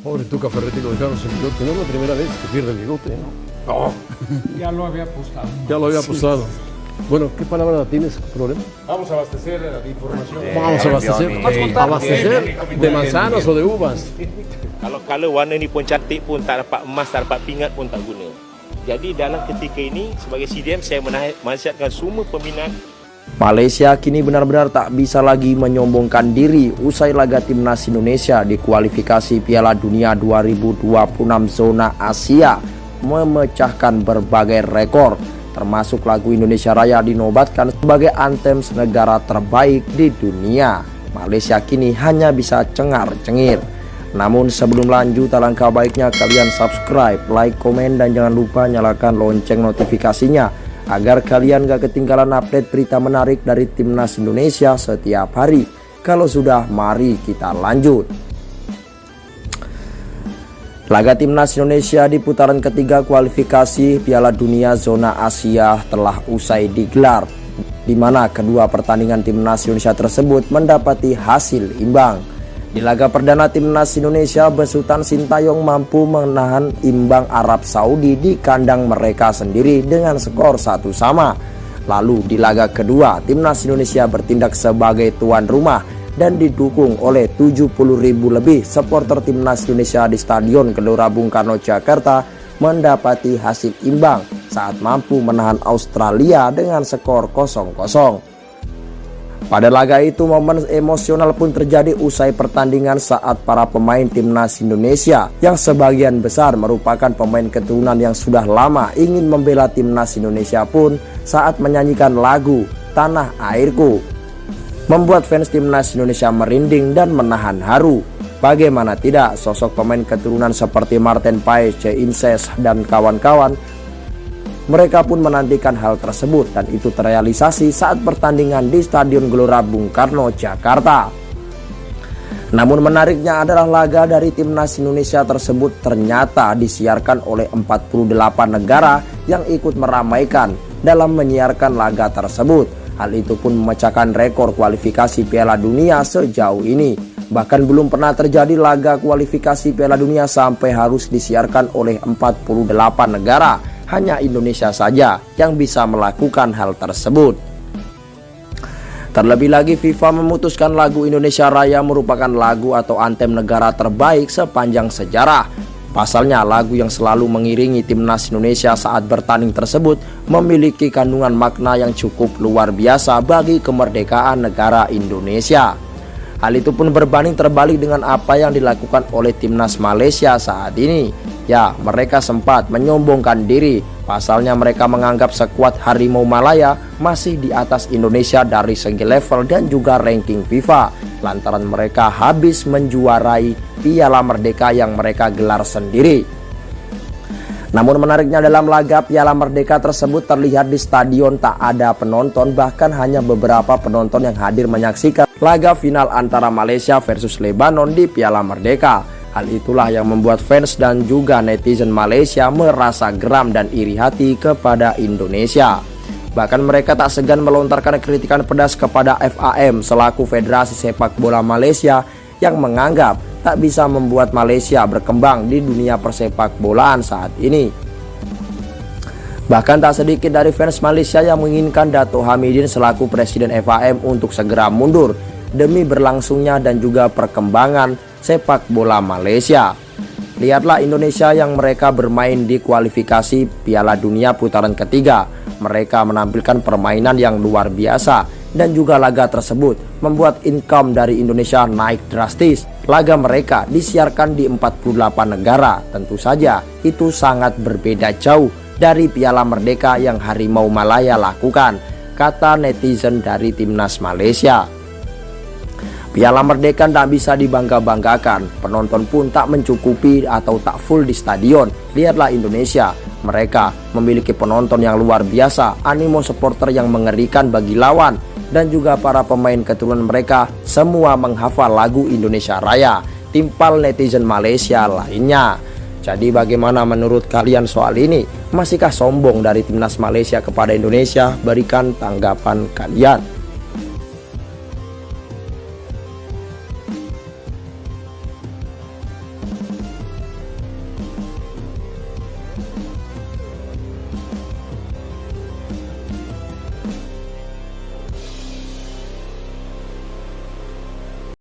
Pobre Tuca Ferretti lo dejaron sin bigote. No es la primera vez que pierde el bigote, ¿no? No, Ya lo había apostado. ya lo había apostado. Bueno, ¿qué palabra tienes, problema? Vamos a abastecer de información. Vamos a abastecer. ¿Abastecer de manzanas o de uvas? Kalau warna ni pun cantik pun tak dapat emas, tak dapat pingat pun tak guna. Jadi dalam ketika ini sebagai CDM saya menasihatkan semua peminat Malaysia kini benar-benar tak bisa lagi menyombongkan diri usai laga timnas Indonesia di kualifikasi Piala Dunia 2026 zona Asia memecahkan berbagai rekor, termasuk lagu Indonesia Raya dinobatkan sebagai anthem negara terbaik di dunia. Malaysia kini hanya bisa cengar-cengir. Namun sebelum lanjut, alangkah baiknya kalian subscribe, like, komen, dan jangan lupa nyalakan lonceng notifikasinya agar kalian gak ketinggalan update berita menarik dari timnas Indonesia setiap hari. Kalau sudah, mari kita lanjut. Laga timnas Indonesia di putaran ketiga kualifikasi Piala Dunia zona Asia telah usai digelar, di mana kedua pertandingan timnas Indonesia tersebut mendapati hasil imbang. Di laga perdana timnas Indonesia, besutan Sintayong mampu menahan imbang Arab Saudi di kandang mereka sendiri dengan skor 1-1. Lalu di laga kedua, timnas Indonesia bertindak sebagai tuan rumah dan didukung oleh 70.000 lebih supporter timnas Indonesia di Stadion Gelora Bung Karno Jakarta mendapati hasil imbang saat mampu menahan Australia dengan skor 0-0. Pada laga itu, momen emosional pun terjadi usai pertandingan saat para pemain timnas Indonesia yang sebagian besar merupakan pemain keturunan yang sudah lama ingin membela timnas Indonesia pun saat menyanyikan lagu Tanah Airku membuat fans timnas Indonesia merinding dan menahan haru. Bagaimana tidak, sosok pemain keturunan seperti Martin Paes, Inces, dan kawan-kawan, mereka pun menantikan hal tersebut dan itu terrealisasi saat pertandingan di Stadion Gelora Bung Karno, Jakarta. Namun menariknya adalah laga dari timnas Indonesia tersebut ternyata disiarkan oleh 48 negara yang ikut meramaikan dalam menyiarkan laga tersebut. Hal itu pun memecahkan rekor kualifikasi Piala Dunia sejauh ini. Bahkan belum pernah terjadi laga kualifikasi Piala Dunia sampai harus disiarkan oleh 48 negara. Hanya Indonesia saja yang bisa melakukan hal tersebut. Terlebih lagi, FIFA memutuskan lagu Indonesia Raya merupakan lagu atau anthem negara terbaik sepanjang sejarah. Pasalnya, lagu yang selalu mengiringi timnas Indonesia saat bertanding tersebut memiliki kandungan makna yang cukup luar biasa bagi kemerdekaan negara Indonesia. Hal itu pun berbanding terbalik dengan apa yang dilakukan oleh timnas Malaysia saat ini. Ya, mereka sempat menyombongkan diri. Pasalnya mereka menganggap skuad Harimau Malaya masih di atas Indonesia dari segi level dan juga ranking FIFA, lantaran mereka habis menjuarai Piala Merdeka yang mereka gelar sendiri. Namun menariknya, dalam laga Piala Merdeka tersebut terlihat di stadion tak ada penonton, bahkan hanya beberapa penonton yang hadir menyaksikan laga final antara Malaysia versus Lebanon di Piala Merdeka. Hal itulah yang membuat fans dan juga netizen Malaysia merasa geram dan iri hati kepada Indonesia. Bahkan mereka tak segan melontarkan kritikan pedas kepada FAM selaku Federasi Sepak Bola Malaysia yang menganggap tak bisa membuat Malaysia berkembang di dunia persepak bolaan saat ini. Bahkan tak sedikit dari fans Malaysia yang menginginkan Dato' Hamidin selaku Presiden FAM untuk segera mundur demi berlangsungnya dan juga perkembangan sepak bola Malaysia. Lihatlah Indonesia yang mereka bermain di kualifikasi Piala Dunia putaran ketiga. Mereka menampilkan permainan yang luar biasa dan juga laga tersebut membuat income dari Indonesia naik drastis. Laga mereka disiarkan di 48 negara. Tentu saja itu sangat berbeda jauh dari Piala Merdeka yang Harimau Malaya lakukan, kata netizen dari timnas Malaysia. Piala Merdeka tak bisa dibangga-banggakan, penonton pun tak mencukupi atau tak full di stadion. Lihatlah Indonesia, mereka memiliki penonton yang luar biasa, animo supporter yang mengerikan bagi lawan, dan juga para pemain keturunan mereka semua menghafal lagu Indonesia Raya, timpal netizen Malaysia lainnya. Jadi bagaimana menurut kalian soal ini? Masihkah sombong dari timnas Malaysia kepada Indonesia? Berikan tanggapan kalian.